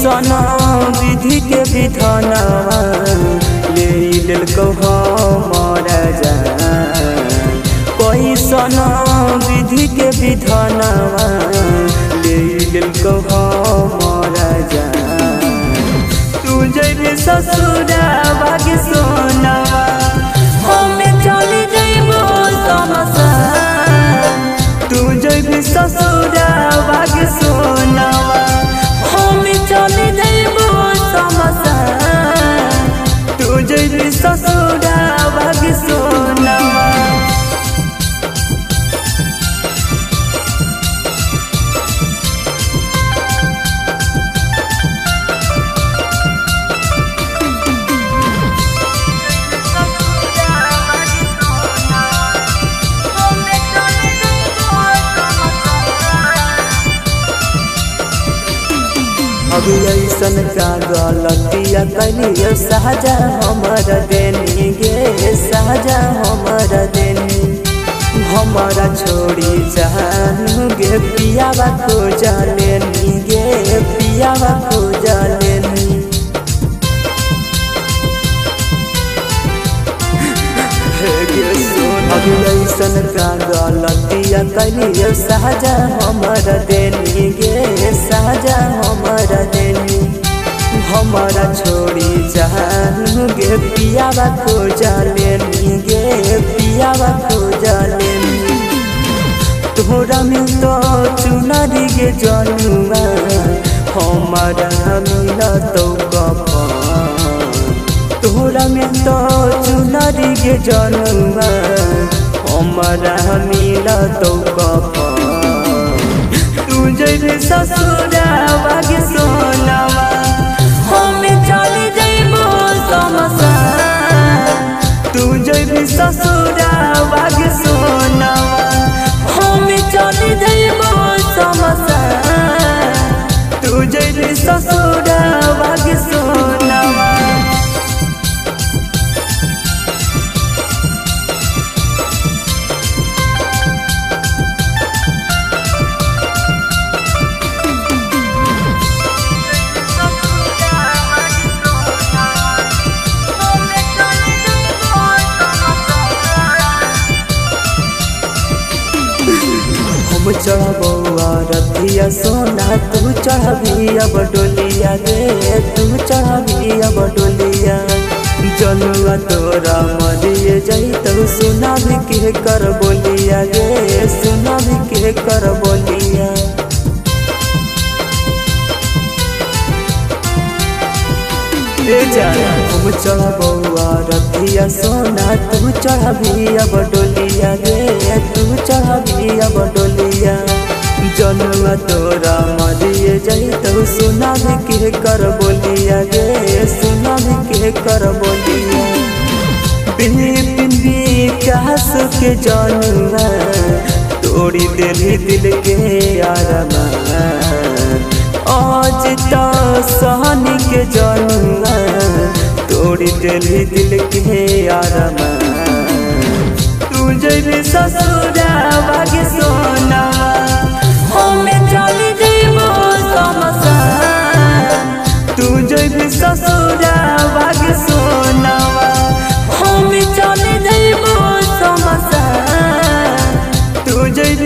कैसन विधि के विधानवा ले लेलको हमारा जान। कैसन विधि के विधानवा ले लेलको हमारा जान। तू जब ससुरा भाग्य सोनवा हमें चली जइबो शमशान। तू जब ससुरा भाग्य सोनवा हमें चली जइबो शमशान। तू जब ससुरा भाग्य सोनवा। अभी ऐसन का गलतिया कैलियो साजा हमारा देनी गे साजा हमारा देनी। हमारा छोड़ी जान गे पियावा खोजा लेनी गे पियावा खोजा लेनी। अभी ऐसन का गलतिया कैलियो साजा हमारा देनी गे साजा हमारा देनी। हमारा छोड़ी जान गे पियावा खोजा लेनी गे पियावा खोजा लेनी। तोरा में तो चुनरी गे जनुआ हमारा मिला तो कफन। तोरा में तो चुनरी गे जनुआ हमारा मिला तो कफन। तू जब ससुरा भाग्य सोनवा हमें चली जइबो शमशान। तू जब ससुरा भाग्य सोनवा हमें चली जइबो शमशान। तू जब ससुरा भाग्य सोनवा। हम चढ़बौआ रथिया सोना तू चढ़बी अब डोलिया गे तू चढ़बी अब डोलिया। जनुआ तोरा मरिए जइतौ सुना भी के कर बोलिया गे सुना भी के कर बोलिया। हम चढ़बौआ रथिया सोना तू चढ़बी अब डोलिया गे तू चढ़बी अब डोलिया। जनुआ तोरा मरिए जइतौ सुना भी के कर बोलिया गे सुना भी के कर बोलिया। बिन विकास के जनुआ तोड़ी दिली दिल के अरमान। आज तो सहनी के जनुआ तोड़ी दिली दिल के अरमान। तू जब ससुरा भाग्य सोनवा हमें चली जइबो शमशान। तू जब ससुरा भाग्य सोनवा हमें चली जइबो शमशान। तू जब